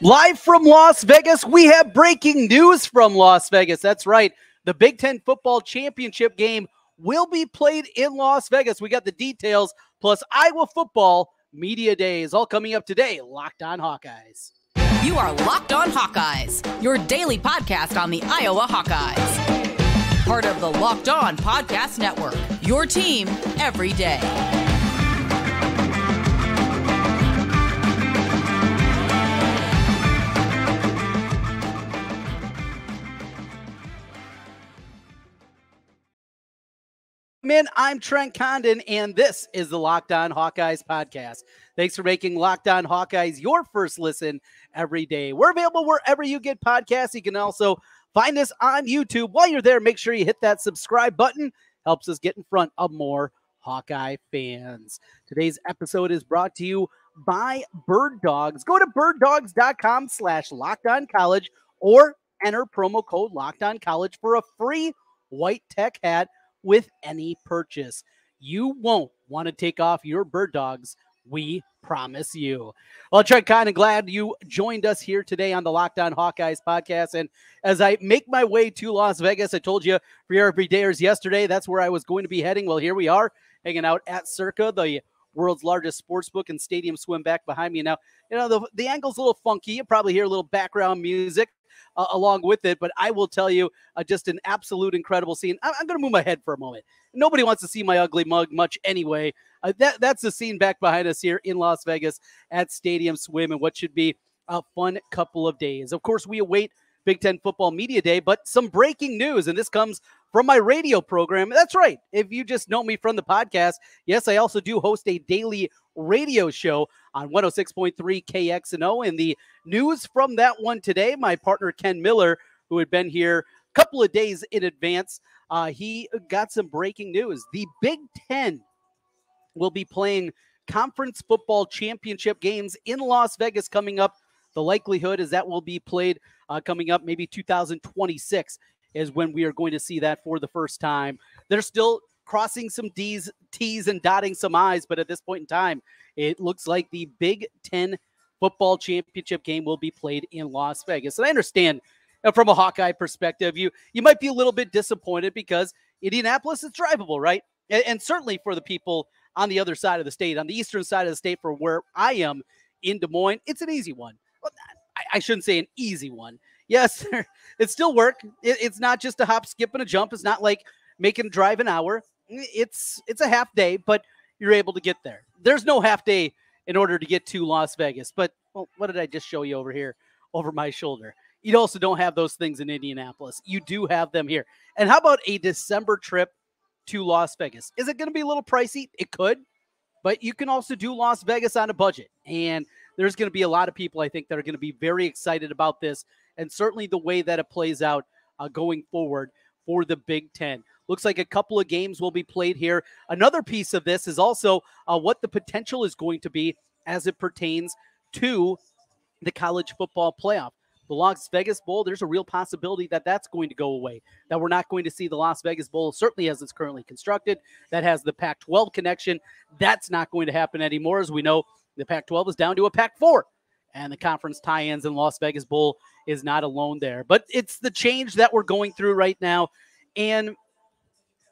Live from Las Vegas, we have breaking news from Las Vegas. That's right. The Big Ten Football Championship game will be played in Las Vegas. We got the details, plus Iowa football media days, all coming up today. Locked on Hawkeyes. You are Locked on Hawkeyes, your daily podcast on the Iowa Hawkeyes. Part of the Locked on Podcast Network, your team every day. I'm Trent Condon, and this is the Locked on Hawkeyes podcast. Thanks for making Locked on Hawkeyes your first listen every day. We're available wherever you get podcasts. You can also find us on YouTube. While you're there, make sure you hit that subscribe button. Helps us get in front of more Hawkeye fans. Today's episode is brought to you by Birddogs. Go to birddogs.com/LockedOnCollege or enter promo code LockedOnCollege for a free white tech hat with any purchase. You won't want to take off your Bird Dogs. We promise you. Well, Trent Condon, glad you joined us here today on the Locked on Hawkeyes podcast. And as I make my way to Las Vegas, I told you for your everydayers yesterday, that's where I was going to be heading. Well, here we are hanging out at Circa, the world's largest sports book and stadium swim back behind me. Now, you know, the angle's a little funky. You probably hear a little background music along with it, but I will tell you just an absolute incredible scene. I'm going to move my head for a moment. Nobody wants to see my ugly mug much anyway. That's the scene back behind us here in Las Vegas at Stadium Swim and what should be a fun couple of days. Of course, we await Big Ten Football Media Day, but some breaking news, and this comes from my radio program. That's right. If you just know me from the podcast, yes, I also do host a daily radio show on 106.3 KXNO. And the news from that one today, my partner Ken Miller, who had been here a couple of days in advance, he got some breaking news. The Big Ten will be playing conference football championship games in Las Vegas coming up. The likelihood is that will be played coming up maybe 2026 is when we are going to see that for the first time. They're still crossing some T's and dotting some I's, but at this point in time, it looks like the Big Ten football championship game will be played in Las Vegas. And I understand from a Hawkeye perspective, you might be a little bit disappointed because Indianapolis is drivable, right? And certainly for the people on the other side of the state, on the eastern side of the state, for where I am in Des Moines, it's an easy one. Well, I shouldn't say an easy one. Yes, it still work. It's not just a hop, skip, and a jump. It's not like making a drive an hour. It's a half day, but you're able to get there. There's no half day in order to get to Las Vegas. But, well, what did I just show you over here over my shoulder? You also don't have those things in Indianapolis. You do have them here. And how about a December trip to Las Vegas? Is it going to be a little pricey? It could, but you can also do Las Vegas on a budget. And there's going to be a lot of people, I think, that are going to be very excited about this, and certainly the way that it plays out going forward for the Big Ten. Looks like a couple of games will be played here. Another piece of this is also what the potential is going to be as it pertains to the college football playoff. The Las Vegas Bowl, there's a real possibility that that's going to go away, that we're not going to see the Las Vegas Bowl, certainly as it's currently constructed, that has the Pac-12 connection. That's not going to happen anymore. As we know, the Pac-12 is down to a Pac-4, and the conference tie-ins in Las Vegas Bowl is not alone there. But it's the change that we're going through right now, and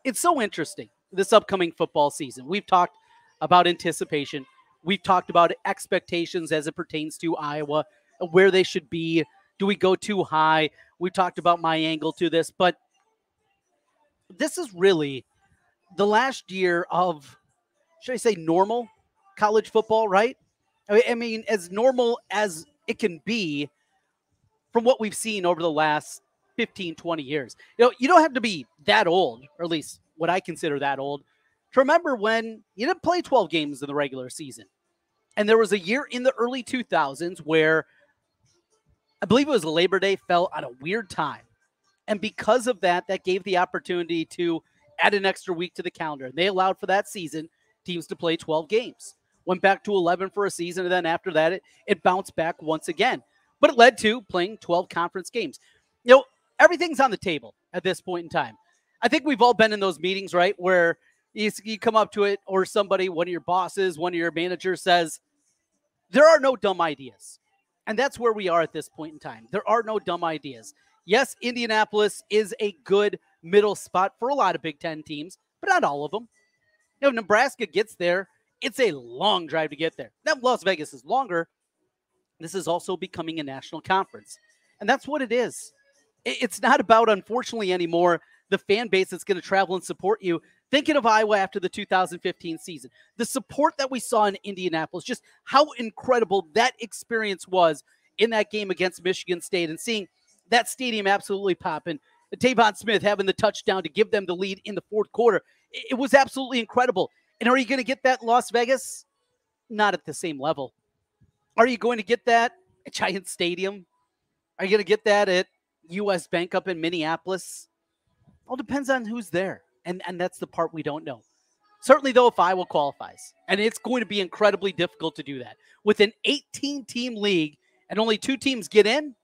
it's so interesting, this upcoming football season. We've talked about anticipation. We've talked about expectations as it pertains to Iowa, where they should be. Do we go too high? We talked about my angle to this, but this is really the last year of, should I say, normal college football, right? I mean, as normal as it can be from what we've seen over the last 15, 20 years. You know, you don't have to be that old, or at least what I consider that old, to remember when you didn't play 12 games in the regular season. And there was a year in the early 2000s where I believe it was Labor Day fell on a weird time. And because of that, that gave the opportunity to add an extra week to the calendar. And they allowed for that season teams to play 12 games. Went back to 11 for a season, and then after that, it bounced back once again. But it led to playing 12 conference games. You know, everything's on the table at this point in time. I think we've all been in those meetings, right, where you come up to it, or somebody, one of your bosses, one of your managers says, there are no dumb ideas. And that's where we are at this point in time. There are no dumb ideas. Yes, Indianapolis is a good middle spot for a lot of Big Ten teams, but not all of them. If Nebraska gets there, it's a long drive to get there. Now, Las Vegas is longer. This is also becoming a national conference. And that's what it is. It's not about, unfortunately, anymore, the fan base that's going to travel and support you. Thinking of Iowa after the 2015 season, the support that we saw in Indianapolis, just how incredible that experience was in that game against Michigan State, and seeing that stadium absolutely popping, Tavon Smith having the touchdown to give them the lead in the fourth quarter. It was absolutely incredible. And are you going to get that in Las Vegas? Not at the same level. Are you going to get that at Giant Stadium? Are you going to get that at U.S. Bank up in Minneapolis? All depends on who's there. And that's the part we don't know. Certainly, though, if Iowa qualifies, and it's going to be incredibly difficult to do that. With an 18-team league and only 2 teams get in,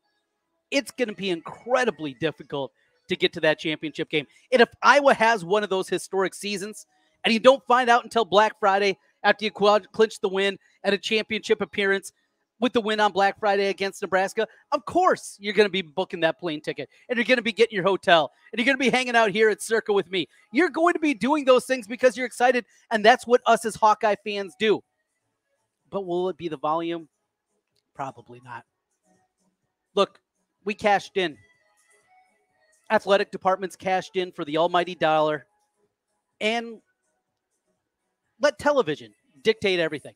it's going to be incredibly difficult to get to that championship game. And if Iowa has one of those historic seasons, and you don't find out until Black Friday after you clinch the win at a championship appearance with the win on Black Friday against Nebraska, of course you're going to be booking that plane ticket, and you're going to be getting your hotel, and you're going to be hanging out here at Circa with me. You're going to be doing those things because you're excited, and that's what us as Hawkeye fans do. But will it be the volume? Probably not. Look, we cashed in. Athletic departments cashed in for the almighty dollar, and let television dictate everything.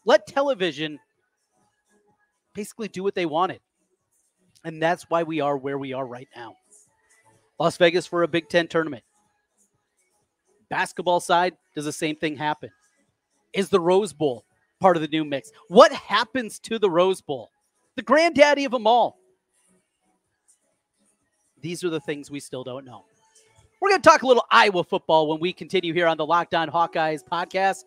Let television basically do what they wanted. And that's why we are where we are right now. Las Vegas for a Big Ten tournament. Basketball side, does the same thing happen? Is the Rose Bowl part of the new mix? What happens to the Rose Bowl? The granddaddy of them all. These are the things we still don't know. We're going to talk a little Iowa football when we continue here on the Locked On Hawkeyes podcast.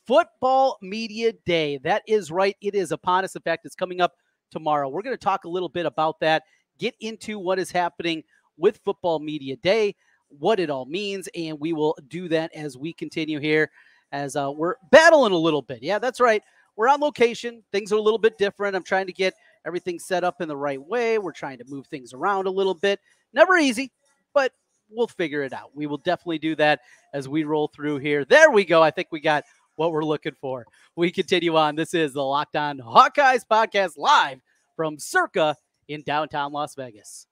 Football Media Day. That is right. It is upon us. In fact, it's coming up tomorrow. We're going to talk a little bit about that, get into what is happening with Football Media Day, what it all means, and we will do that as we continue here as we're battling a little bit. Yeah, that's right. We're on location. Things are a little bit different. I'm trying to get everything set up in the right way. We're trying to move things around a little bit. Never easy, but we'll figure it out. We will definitely do that as we roll through here. There we go. I think we got what we're looking for. We continue on. This is the Locked On Hawkeyes podcast live from Circa in downtown Las Vegas.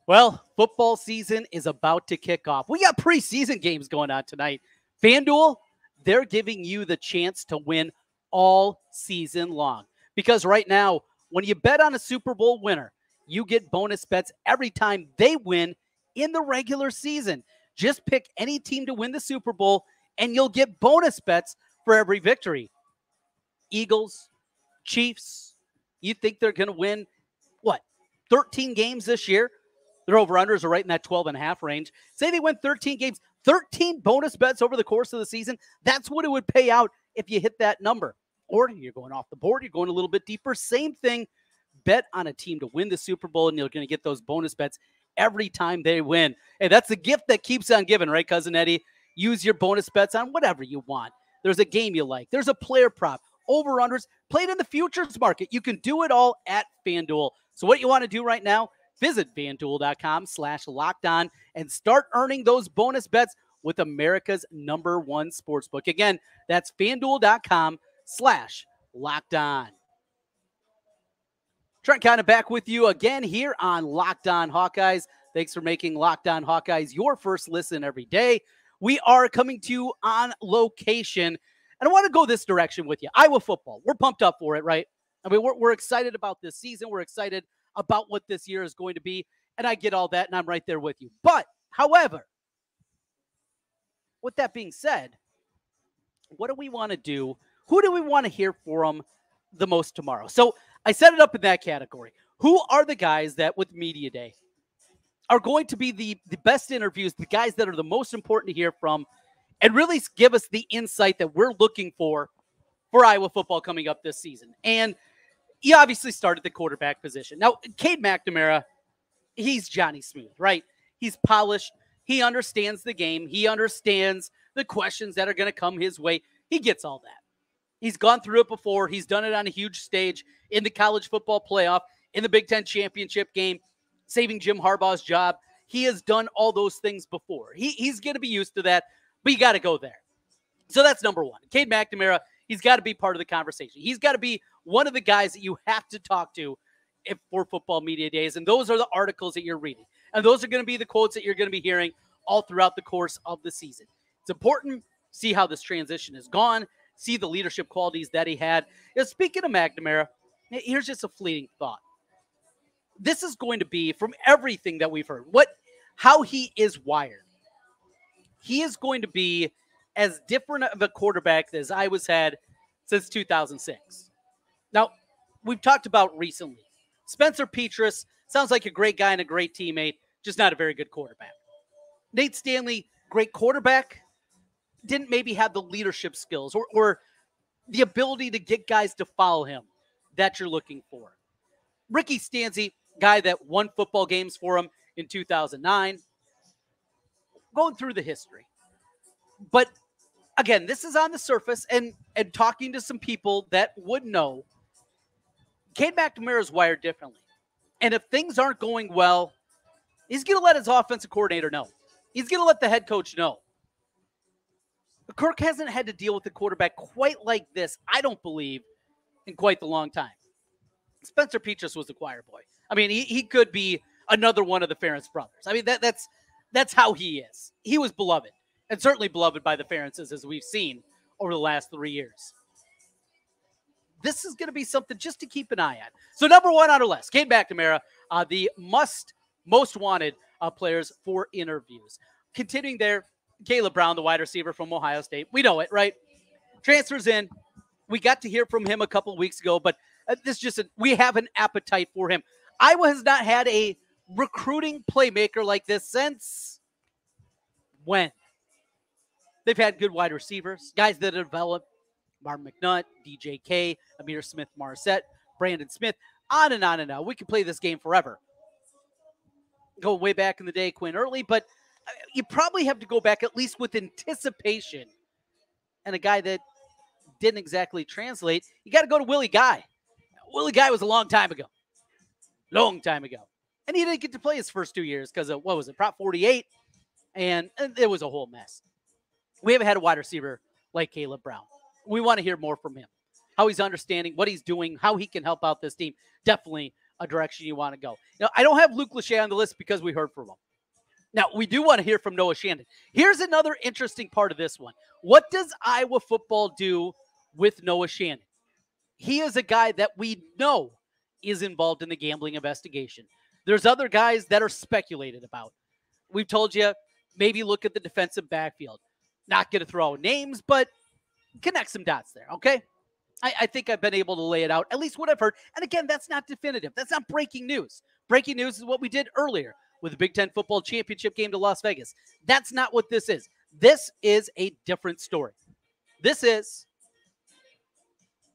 Well, football season is about to kick off. We got preseason games going on tonight. FanDuel, they're giving you the chance to win all season long. Because right now, when you bet on a Super Bowl winner, you get bonus bets every time they win in the regular season. Just pick any team to win the Super Bowl, and you'll get bonus bets for every victory. Eagles, Chiefs, you think they're going to win, 13 games this year? Their over-unders are right in that 12.5 range. Say they win 13 games, 13 bonus bets over the course of the season. That's what it would pay out if you hit that number. Or you're going off the board, you're going a little bit deeper. Same thing. Bet on a team to win the Super Bowl, and you're going to get those bonus bets every time they win. Hey, that's the gift that keeps on giving, right, Cousin Eddie? Use your bonus bets on whatever you want. There's a game you like. There's a player prop. Over-unders. Play it in the futures market. You can do it all at FanDuel. So what you want to do right now, visit FanDuel.com/lockedon and start earning those bonus bets with America's #1 sportsbook. Again, that's FanDuel.com/lockedon. Trent Condon back with you again here on Locked On Hawkeyes. Thanks for making Locked On Hawkeyes your first listen every day. We are coming to you on location, and I want to go this direction with you. Iowa football, we're pumped up for it, right? I mean, we're excited about this season. We're excited about what this year is going to be, and I get all that, and I'm right there with you. But, however, with that being said, what do we want to do? Who do we want to hear from the most tomorrow? So I set it up in that category. Who are the guys that with Media Day are going to be the best interviews, the guys that are the most important to hear from, and really give us the insight that we're looking for Iowa football coming up this season? And he obviously started the quarterback position. Now, Cade McNamara, he's Johnny Smooth, right? He's polished. He understands the game. He understands the questions that are going to come his way. He gets all that. He's gone through it before. He's done it on a huge stage in the college football playoff, in the Big Ten championship game, saving Jim Harbaugh's job. He has done all those things before. He's going to be used to that, but you got to go there. So that's number one. Cade McNamara, he's got to be part of the conversation. He's got to be one of the guys that you have to talk to for football media days, and those are the articles that you're reading. And those are going to be the quotes that you're going to be hearing all throughout the course of the season. It's important to see how this transition has gone, see the leadership qualities that he had. Speaking of McNamara, here's just a fleeting thought. This is going to be, from everything that we've heard, how he is wired. He is going to be as different of a quarterback as I was had since 2006. Now, we've talked about recently. Spencer Petras sounds like a great guy and a great teammate, just not a very good quarterback. Nate Stanley, great quarterback, didn't maybe have the leadership skills or the ability to get guys to follow him that you're looking for. Ricky Stanzi, guy that won football games for him in 2009. Going through the history. But again, this is on the surface and talking to some people that would know. Cade McNamara is wired differently. And if things aren't going well, he's going to let his offensive coordinator know. He's going to let the head coach know. Kirk hasn't had to deal with the quarterback quite like this, I don't believe, in quite the long time. Spencer Petras was the choir boy. I mean, he could be another one of the Ferentz brothers. I mean, that's how he is. He was beloved, and certainly beloved by the Ferentzes, as we've seen over the last 3 years. This is going to be something just to keep an eye on. So number one on our list, Cade McNamara, the most wanted players for interviews. Continuing there, Caleb Brown, the wide receiver from Ohio State. We know it, right? Transfers in. We got to hear from him a couple of weeks ago, but we have an appetite for him. Iowa has not had a recruiting playmaker like this since when? They've had good wide receivers, guys that have developed. Martin McNutt, DJ K, Amir Smith-Marset, Brandon Smith, on and on and on. We could play this game forever. Go way back in the day, Quinn Early, but you probably have to go back at least with anticipation. And a guy that didn't exactly translate, you got to go to Willie Guy. Willie Guy was a long time ago. Long time ago. And he didn't get to play his first 2 years because of, what was it, Prop 48? And it was a whole mess. We haven't had a wide receiver like Caleb Brown. We want to hear more from him. How he's understanding, what he's doing, how he can help out this team. Definitely a direction you want to go. Now, I don't have Luke Lachey on the list because we heard from him. Now, we do want to hear from Noah Shannon. Here's another interesting part of this one. What does Iowa football do with Noah Shannon? He is a guy that we know is involved in the gambling investigation. There's other guys that are speculated about. We've told you, maybe look at the defensive backfield. Not going to throw out names, but connect some dots there, okay? I think I've been able to lay it out, at least what I've heard. And again, that's not definitive. That's not breaking news. Breaking news is what we did earlier with the Big Ten football championship game to Las Vegas. That's not what this is. This is a different story. This is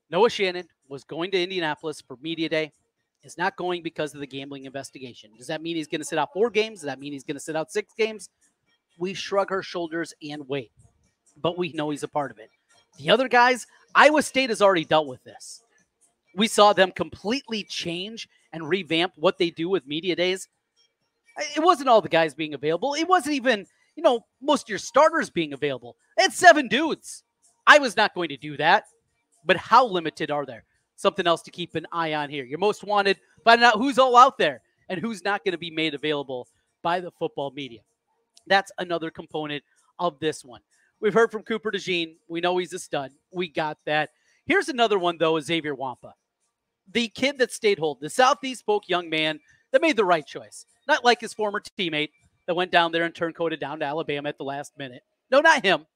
Noah Shannon was going to Indianapolis for media day. Is not going because of the gambling investigation. Does that mean he's going to sit out 4 games? Does that mean he's going to sit out 6 games? We shrug our shoulders and wait. But we know he's a part of it. The other guys, Iowa State has already dealt with this. We saw them completely change and revamp what they do with media days. It wasn't all the guys being available. It wasn't even, most of your starters being available. They had 7 dudes. I was not going to do that. But how limited are there? Something else to keep an eye on here. Your most wanted, finding out who's all out there and who's not going to be made available by the football media. That's another component of this one. We've heard from Cooper DeJean. We know he's a stud. We got that. Here's another one, though, is Xavier Wampa. The kid that stayed hold. The Southeast spoke young man that made the right choice. Not like his former teammate that went down there and turncoated down to Alabama at the last minute. No, not him.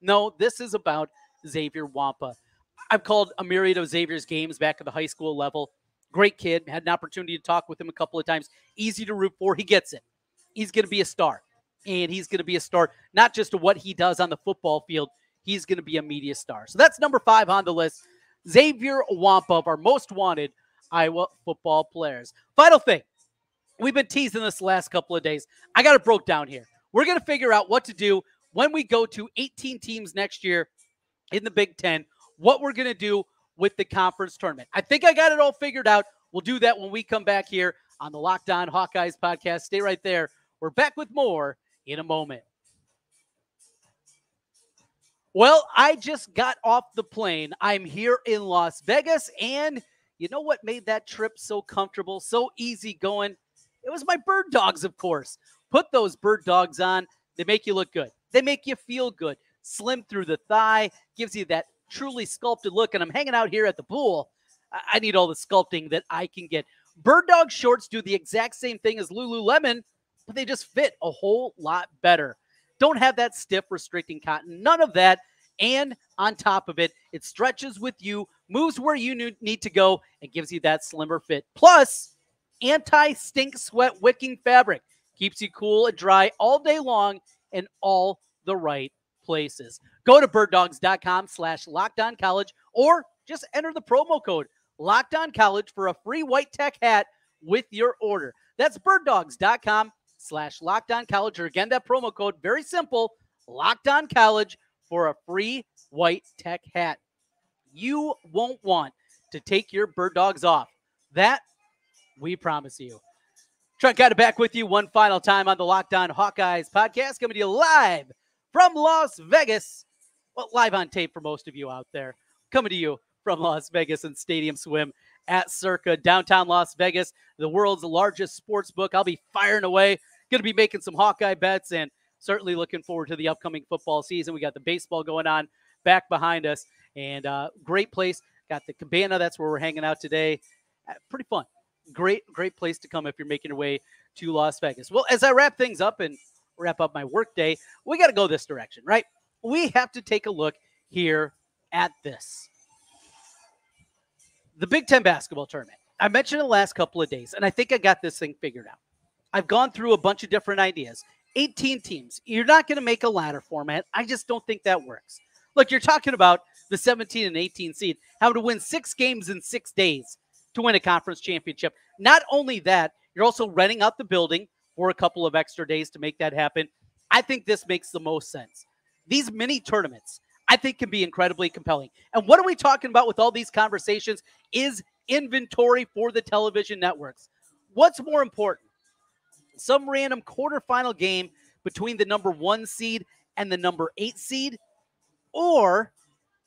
No, this is about Xavier Wampa. I've called a myriad of Xavier's games back at the high school level. Great kid. Had an opportunity to talk with him a couple of times. Easy to root for. He gets it. He's going to be a star. And he's going to be a star, not just to what he does on the football field. He's going to be a media star. So that's number 5 on the list. Xavier Wampa, of our most wanted Iowa football players. Final thing. We've been teasing this the last couple of days. I got it broke down here. We're going to figure out what to do when we go to 18 teams next year in the Big Ten, what we're going to do with the conference tournament. I think I got it all figured out. We'll do that when we come back here on the Locked On Hawkeyes podcast. Stay right there. We're back with more in a moment. Well, I just got off the plane. I'm here in Las Vegas, and you know what made that trip so comfortable, so easy going? It was my Birddogs, of course. Put those Birddogs on. They make you look good. They make you feel good. Slim through the thigh, gives you that truly sculpted look, and I'm hanging out here at the pool. I need all the sculpting that I can get. Birddog shorts do the exact same thing as Lululemon, but they just fit a whole lot better. Don't have that stiff restricting cotton, none of that. And on top of it, it stretches with you, moves where you need to go, and gives you that slimmer fit. Plus, anti-stink sweat wicking fabric. Keeps you cool and dry all day long in all the right places. Go to birddogs.com/LockedOnCollege or just enter the promo code LockedOnCollege for a free white tech hat with your order. That's birddogs.com/LockedOnCollege, or again, that promo code, very simple, LockedOnCollege for a free white tech hat. You won't want to take your Birddogs off. That we promise you. Trent Condon back with you one final time on the Locked On Hawkeyes podcast, coming to you live from Las Vegas. Well, live on tape for most of you out there. Coming to you from Las Vegas and Stadium Swim at Circa, downtown Las Vegas, the world's largest sports book. I'll be firing away. Going to be making some Hawkeye bets, and certainly looking forward to the upcoming football season. We got the baseball going on back behind us, and great place. Got the cabana. That's where we're hanging out today. Pretty fun. Great place to come if you're making your way to Las Vegas. Well, as I wrap things up and wrap up my work day, we got to go this direction, right? We have to take a look here at this. The Big Ten basketball tournament. I mentioned it the last couple of days, and I think I got this thing figured out. I've gone through a bunch of different ideas. 18 teams. You're not going to make a ladder format. I just don't think that works. Look, you're talking about the 17 and 18 seed having to win 6 games in 6 days to win a conference championship. Not only that, you're also renting out the building for a couple of extra days to make that happen. I think this makes the most sense. These mini tournaments, I think, can be incredibly compelling. And what are we talking about with all these conversations is inventory for the television networks. What's more important? Some random quarterfinal game between the number 1 seed and the number 8 seed, or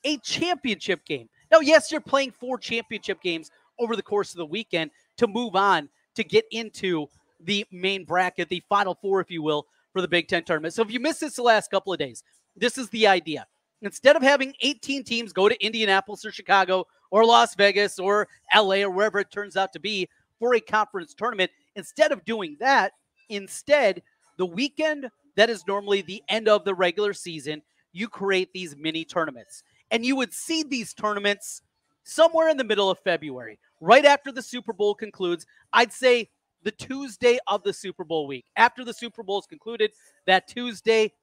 a championship game. Now, yes, you're playing 4 championship games over the course of the weekend to move on to get into the main bracket, the Final Four, if you will, for the Big Ten tournament. So if you missed this the last couple of days, this is the idea. Instead of having 18 teams go to Indianapolis or Chicago or Las Vegas or LA or wherever it turns out to be for a conference tournament, instead of doing that, instead, the weekend that is normally the end of the regular season, you create these mini tournaments. And you would see these tournaments somewhere in the middle of February, right after the Super Bowl concludes. I'd say the Tuesday of the Super Bowl week. After the Super Bowl is concluded, that Tuesday,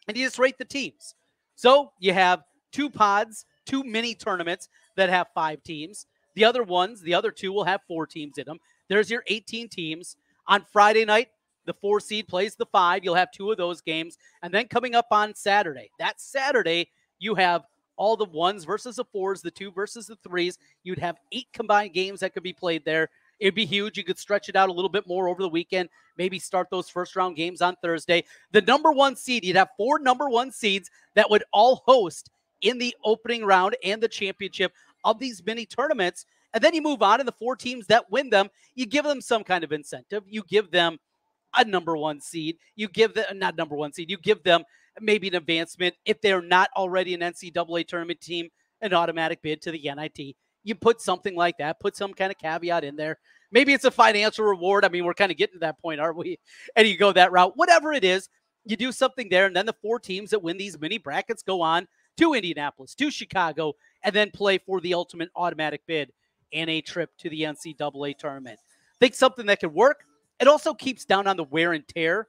and you just rate the teams. So you have 2 pods, 2 mini tournaments that have 5 teams. The other 2 will have 4 teams in them. There's your 18 teams. On Friday night, the 4 seed plays the 5. You'll have 2 of those games. And then coming up on Saturday, that Saturday, you have all the 1s versus the 4s, the 2 versus the 3s. You'd have 8 combined games that could be played there. It'd be huge. You could stretch it out a little bit more over the weekend, maybe start those first-round games on Thursday. The number 1 seed, you'd have 4 number 1 seeds that would all host in the opening round and the championship of these mini tournaments. And then you move on, and the 4 teams that win them, you give them some kind of incentive. You give them a number 1 seed. You give them, not number 1 seed, you give them maybe an advancement. If they're not already an NCAA tournament team, an automatic bid to the NIT. You put something like that, put some kind of caveat in there. Maybe it's a financial reward. I mean, we're kind of getting to that point, aren't we? And you go that route. Whatever it is, you do something there, and then the 4 teams that win these mini brackets go on to Indianapolis, to Chicago, and then play for the ultimate automatic bid and a trip to the NCAA tournament. Think something that could work. It also keeps down on the wear and tear.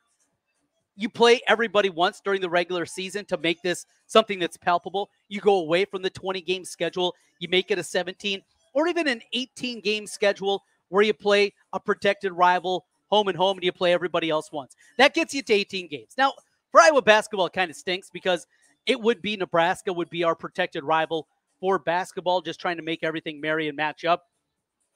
You play everybody once during the regular season to make this something that's palpable. You go away from the 20-game schedule. You make it a 17 or even an 18-game schedule where you play a protected rival home and home, and you play everybody else once. That gets you to 18 games. Now, For Iowa basketball, it kind of stinks because it would be Nebraska would be our protected rival for basketball, just trying to make everything merry and match up.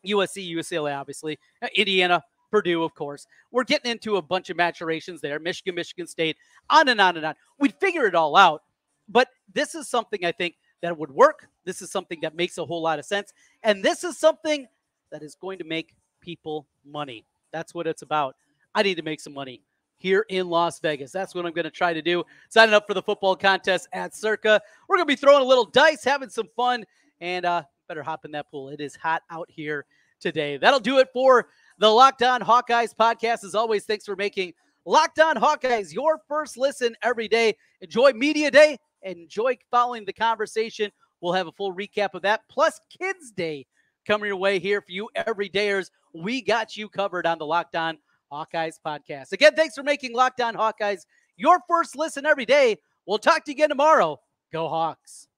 USC, UCLA, obviously. Indiana, Purdue, of course. We're getting into a bunch of maturations there. Michigan, Michigan State, on and on and on. We'd figure it all out. But this is something I think that would work. This is something that makes a whole lot of sense. And this is something that is going to make people money. That's what it's about. I need to make some money here in Las Vegas. That's what I'm going to try to do. Signing up for the football contest at Circa. We're going to be throwing a little dice, having some fun, and better hop in that pool. It is hot out here today. That'll do it for the Locked On Hawkeyes podcast. As always, thanks for making Locked On Hawkeyes your first listen every day. Enjoy Media Day. Enjoy following the conversation. We'll have a full recap of that, plus Kids Day coming your way here for you everydayers. We got you covered on the Locked On Hawkeyes podcast. Again, thanks for making Locked On Hawkeyes your first listen every day. We'll talk to you again tomorrow. Go Hawks.